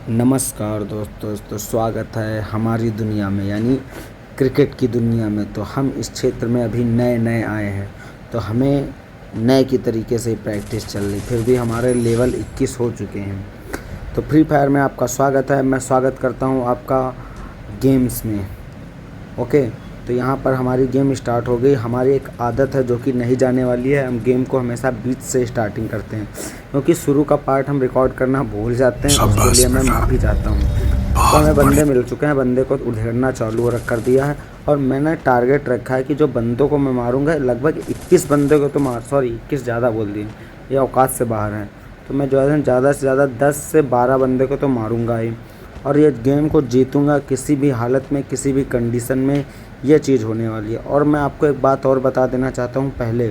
नमस्कार दोस्तों, स्वागत है हमारी दुनिया में यानी क्रिकेट की दुनिया में। तो हम इस क्षेत्र में अभी नए नए आए हैं, तो हमें नए की तरीके से प्रैक्टिस चल रही, फिर भी हमारे लेवल 21 हो चुके हैं। तो फ्री फायर में आपका स्वागत है। मैं स्वागत करता हूं आपका गेम्स में। ओके, तो यहाँ पर हमारी गेम स्टार्ट हो गई। हमारी एक आदत है जो कि नहीं जाने वाली है, हम गेम को हमेशा बीच से स्टार्टिंग करते हैं, क्योंकि शुरू का पार्ट हम रिकॉर्ड करना भूल जाते हैं। उसके लिए मैं माफ़ी चाहता हूँ। तो हमें बंदे मिल चुके हैं, बंदे को उधेड़ना चालू कर दिया है, और मैंने टारगेट रखा है कि जो बंदों को मैं मारूंगा, लगभग 21 बंदे को तो 21 ज़्यादा बोल दिए, ये औकात से बाहर है। तो मैं जो है ज़्यादा से ज़्यादा 10 से 12 बंदे को तो मारूंगा ही, और ये गेम को जीतूंगा किसी भी हालत में, किसी भी कंडीशन में। ये चीज़ होने वाली है। और मैं आपको एक बात और बता देना चाहता हूँ। पहले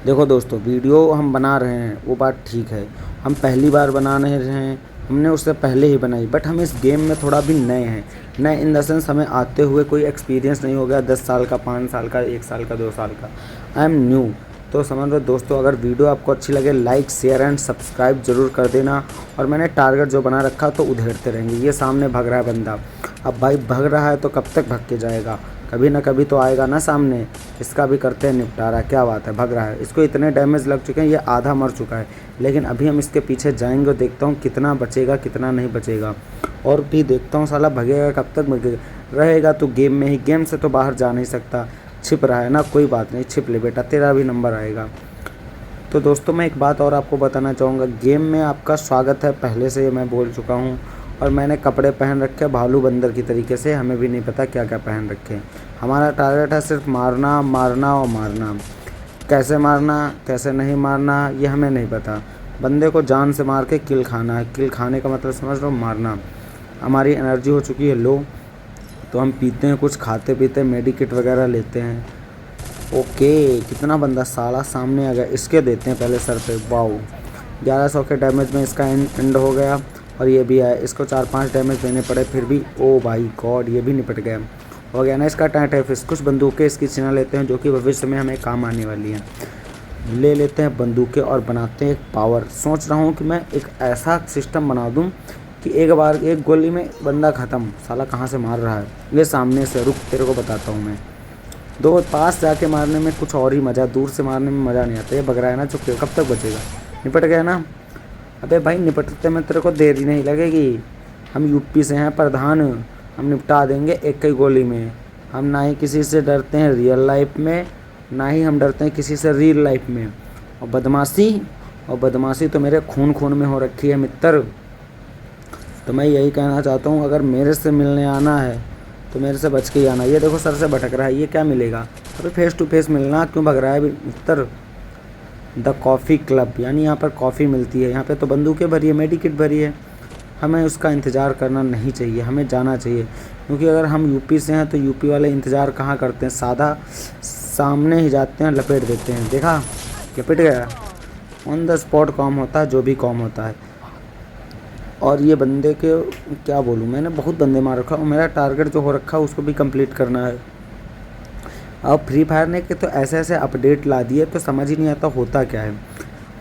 देखो दोस्तों, वीडियो हम बना रहे हैं वो बात ठीक है, हम पहली बार बना नहीं रहे हैं, हमने उससे पहले ही बनाई, बट हम इस गेम में थोड़ा भी नए हैं। नए इन द सेंस, हमें आते हुए कोई एक्सपीरियंस नहीं हो गया 10 साल का, 5 साल का, 1 साल का, 2 साल का। I am new. तो समझ लो दोस्तों, अगर वीडियो आपको अच्छी लगे, लाइक शेयर एंड सब्सक्राइब जरूर कर देना। और मैंने टारगेट जो बना रखा तो उधेड़ते रहेंगे। ये सामने भाग रहा है बंदा, अब भाई भाग रहा है तो कब तक भाग के जाएगा, कभी ना कभी तो आएगा ना सामने। इसका भी करते हैं निपटारा। क्या बात है, भाग रहा है, इसको इतने डैमेज लग चुके हैं, ये आधा मर चुका है। लेकिन अभी हम इसके पीछे जाएंगे और देखता हूँ कितना बचेगा कितना नहीं बचेगा, और भी देखता हूँ साला भगेगा कब तक भगेगा। रहेगा तो गेम में ही, गेम से तो बाहर जा नहीं सकता। छिप रहा है ना, कोई बात नहीं, छिप ले बेटा, तेरा भी नंबर आएगा। तो दोस्तों, मैं एक बात और आपको बताना चाहूँगा, गेम में आपका स्वागत है, पहले से मैं बोल चुका हूँ। और मैंने कपड़े पहन रखे भालू बंदर की तरीके से, हमें भी नहीं पता क्या क्या पहन रखे हैं। हमारा टारगेट है सिर्फ मारना, मारना और मारना। कैसे मारना कैसे नहीं मारना ये हमें नहीं पता। बंदे को जान से मार के किल खाना है। किल खाने का मतलब समझ लो मारना। हमारी एनर्जी हो चुकी है लो, तो हम पीते हैं कुछ, खाते पीते मेडिकेट वगैरह लेते हैं। ओके, कितना बंदा साला सामने आ गया, इसके देते हैं पहले सर पे। वाओ, 1100 के डैमेज में इसका एंड हो गया। और ये भी है, इसको 4-5 डैमेज देने पड़े, फिर भी ओ भाई गॉड, ये भी निपट गया। हो गया ना इसका टाइट। कुछ बंदूकें इसकी छीना लेते हैं जो कि भविष्य में हमें काम आने वाली हैं। ले लेते हैं बंदूकें और बनाते हैं एक पावर। सोच रहा हूँ कि मैं एक ऐसा सिस्टम बना दूँ कि एक बार एक गोली में बंदा ख़त्म। साला कहाँ से मार रहा है, ये सामने से। रुक, तेरे को बताता हूँ मैं। दो पास जाके मारने में कुछ और ही मज़ा, दूर से मारने में मज़ा नहीं आता। ये भग रहा है ना, चुप, कब तक बचेगा। निपट गया ना। अबे भाई, निपटते में तेरे को देरी नहीं लगेगी। हम यूपी से हैं प्रधान, हम निपटा देंगे एक ही गोली में। हम ना ही किसी से डरते हैं रियल लाइफ में, ना ही हम डरते हैं किसी से रियल लाइफ में। और बदमाशी तो मेरे खून खून में हो रखी है मित्र। तो मैं यही कहना चाहता हूँ, अगर मेरे से मिलने आना है तो मेरे से बच के ही आना। ये देखो सर से भटक रहा है, ये क्या मिलेगा। अबे फेस टू फेस मिलना, क्यों भग रहा है मित्र। द कॉफ़ी क्लब, यानी यहाँ पर कॉफ़ी मिलती है। यहाँ पे तो बंदूकें भरी है, मेडिकेट भरी है। हमें उसका इंतज़ार करना नहीं चाहिए, हमें जाना चाहिए। क्योंकि अगर हम यूपी से हैं तो यूपी वाले इंतज़ार कहाँ करते हैं, सादा सामने ही जाते हैं, लपेट देते हैं। देखा, लपेट गया। ऑन द स्पॉट काम होता है, जो भी काम होता है। और ये बंदे के क्या बोलूँ, मैंने बहुत बंदे मार रखा, और मेरा टारगेट जो हो रखा है उसको भी कंप्लीट करना है। अब फ्री फायर ने के तो ऐसे ऐसे अपडेट ला दिए, तो समझ ही नहीं आता होता क्या है।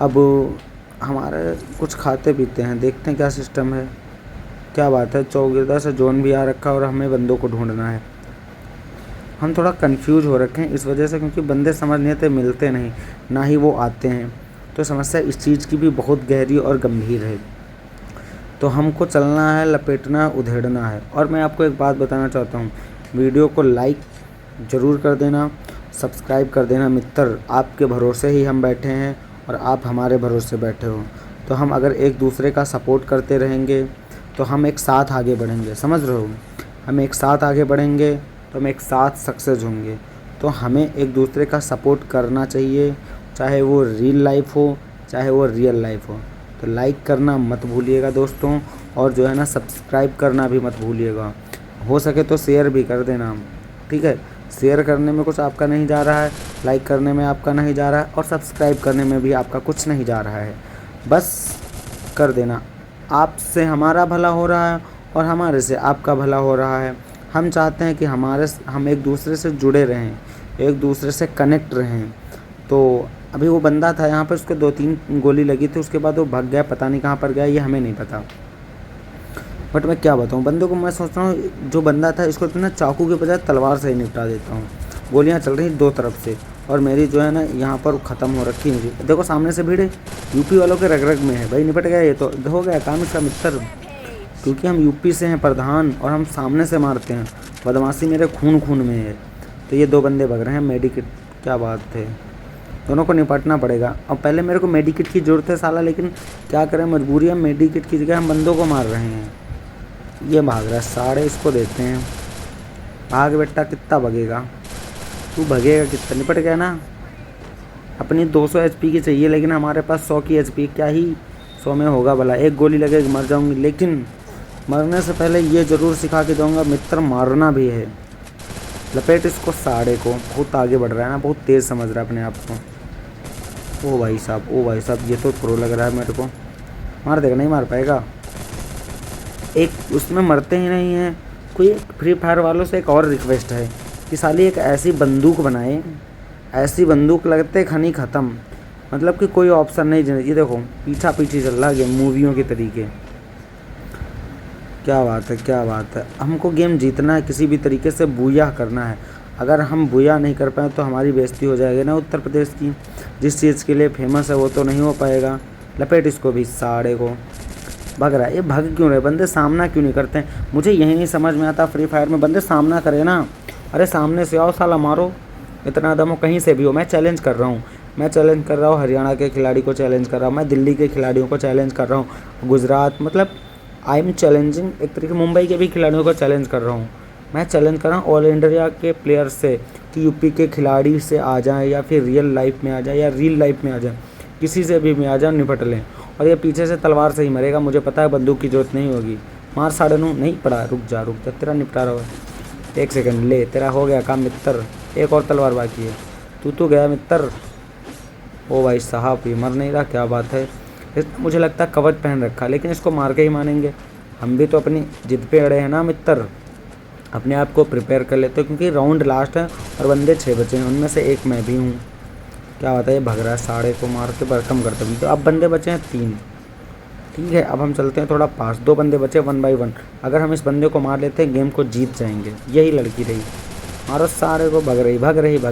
अब हमारे कुछ खाते पीते हैं, देखते हैं क्या सिस्टम है। क्या बात है, चौगिरदा से जोन भी आ रखा है और हमें बंदों को ढूंढना है। हम थोड़ा कंफ्यूज हो रखे हैं इस वजह से, क्योंकि बंदे समझ नहीं आते, मिलते नहीं, ना ही वो आते हैं। तो समस्या इस चीज़ की भी बहुत गहरी और गंभीर है। तो हमको चलना है, लपेटना, उधेड़ना है। और मैं आपको एक बात बताना चाहता हूँ, वीडियो को लाइक ज़रूर कर देना, सब्सक्राइब कर देना मित्र। आपके भरोसे ही हम बैठे हैं और आप हमारे भरोसे बैठे हो। तो हम अगर एक दूसरे का सपोर्ट करते रहेंगे तो हम एक साथ आगे बढ़ेंगे, समझ रहे हो। हम एक साथ आगे बढ़ेंगे तो हम एक साथ सक्सेस होंगे। तो हमें एक दूसरे का सपोर्ट करना चाहिए, चाहे वो रियल लाइफ हो चाहे वो रियल लाइफ हो। तो लाइक करना मत भूलिएगा दोस्तों, और जो है ना सब्सक्राइब करना भी मत भूलिएगा। हो सके तो शेयर भी कर देना, ठीक है। शेयर करने में कुछ आपका नहीं जा रहा है, लाइक करने में आपका नहीं जा रहा है, और सब्सक्राइब करने में भी आपका कुछ नहीं जा रहा है। बस कर देना। आपसे हमारा भला हो रहा है और हमारे से आपका भला हो रहा है। हम चाहते हैं कि हम एक दूसरे से जुड़े रहें, एक दूसरे से कनेक्ट रहें। तो अभी वो बंदा था यहाँ पर, उसको 2-3 गोली लगी थी, उसके बाद वो भाग गया, पता नहीं कहाँ पर गया, ये हमें नहीं पता। बट मैं क्या बताऊँ, बंदे को मैं सोचता हूँ जो बंदा था इसको तो ना चाकू के बजाय तलवार से ही निपटा देता हूँ। गोलियाँ चल रही दो तरफ से और मेरी जो है ना यहाँ पर ख़त्म हो रखी मेरी। देखो सामने से भीड़ है, यूपी वालों के रग रग में है भाई, निपट गया ये तो हो गया काम इसका मित्र। क्योंकि हम यूपी से हैं प्रधान और हम सामने से मारते हैं, बदमाशी मेरे खून खून में है। तो ये दो बंदे भग रहे हैं मेडिकेट, क्या बात है, दोनों को निपटना पड़ेगा। अब पहले मेरे को मेडिकेट की ज़रूरत है साला, लेकिन क्या करें मजबूरी है, मेडिकेट की जगह हम बंदों को मार रहे हैं। ये भाग रहा है, साढ़े इसको देते हैं। भाग बेटा, कितना भगेगा तू, भगेगा कितना, निपट गया ना। अपनी 200 HP की चाहिए लेकिन हमारे पास 100 की HP, क्या ही 100 में होगा भला। एक गोली लगेगी मर जाऊंगी, लेकिन मरने से पहले ये ज़रूर सिखा के दूंगा मित्र, मारना भी है। लपेट इसको साढ़े को, बहुत आगे बढ़ रहा है ना, बहुत तेज़ समझ रहा है अपने आप को। ओ भाई साहब, ओ भाई साहब, ये तो प्रो लग रहा है मेरे को। मार देगा, नहीं मार पाएगा। एक उसमें मरते ही नहीं हैं। कोई फ्री फायर वालों से एक और रिक्वेस्ट है कि साली एक ऐसी बंदूक बनाए, ऐसी बंदूक लगते खनी ख़त्म, मतलब कि कोई ऑप्शन नहीं। ये देखो पीछा पीछे चल रहा गेम मूवियों के तरीके। क्या बात है, क्या बात है। हमको गेम जीतना है, किसी भी तरीके से बूया करना है। अगर हम बूया नहीं कर पाए तो हमारी बेइज्जती हो जाएगी ना उत्तर प्रदेश की। जिस चीज़ के लिए फेमस है वो तो नहीं हो पाएगा। लपेट इसको भी साड़े को। भाग रहा है ये, भाग क्यों रहे बंदे, सामना क्यों नहीं करते हैं, मुझे यही नहीं समझ में आता। फ्री फायर में बंदे सामना करे ना, अरे सामने से आओ साला, मारो, इतना दम हो कहीं से भी हो। मैं चैलेंज कर रहा हूँ, मैं चैलेंज कर रहा हूँ हरियाणा के खिलाड़ी को चैलेंज कर रहा हूँ, मैं दिल्ली के खिलाड़ियों को चैलेंज कर रहा हूँ, गुजरात, मतलब आई एम चैलेंजिंग। एक तरीके मुंबई के भी खिलाड़ियों को चैलेंज कर रहा हूँ। मैं चैलेंज कर रहा हूँ ऑल इंडिया के प्लेयर से कि यूपी के खिलाड़ी से आ जाएँ या फिर रियल लाइफ में आ जाए या रियल लाइफ में आ जाए, किसी से भी में आ जाए, निपट लें। और ये पीछे से तलवार से ही मरेगा, मुझे पता है बंदूक की जरूरत नहीं होगी। मार साढ़े नू, नहीं पड़ा, रुक जा तेरा निपटा रहा है। 1 सेकंड ले, तेरा हो गया काम मित्र। एक और तलवार बाकी है, तू तो गया मित्र। ओ भाई साहब, ये मर नहीं रहा, क्या बात है। मुझे लगता है कवच पहन रखा, लेकिन इसको मार के ही मानेंगे। हम भी तो अपनी जिद पे अड़े हैं ना मित्र, अपने आप को प्रिपेयर कर लेते हैं क्योंकि राउंड लास्ट है और बंदे 6 बचे हैं, उनमें से एक मैं भी हूँ। क्या बात है, ये भग रहा है, साढ़े को मार के बरकम करते हैं। तो अब बंदे बचे हैं 3, ठीक है। अब हम चलते हैं थोड़ा पास, 2 बंदे बचे 1 बाई 1। अगर हम इस बंदे को मार लेते हैं गेम को जीत जाएंगे। यही लड़की रही, मारो सारे को, भग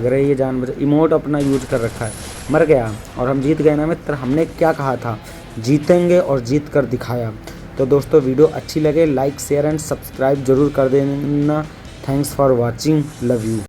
रही, ये जान बचे। इमोट अपना यूज कर रखा है, मर गया और हम जीत गए ना मित्र। हमने क्या कहा था, जीतेंगे और जीत कर दिखाया। तो दोस्तों वीडियो अच्छी लगे लाइक शेयर एंड सब्सक्राइब जरूर कर देना। Thanks for watching, love you.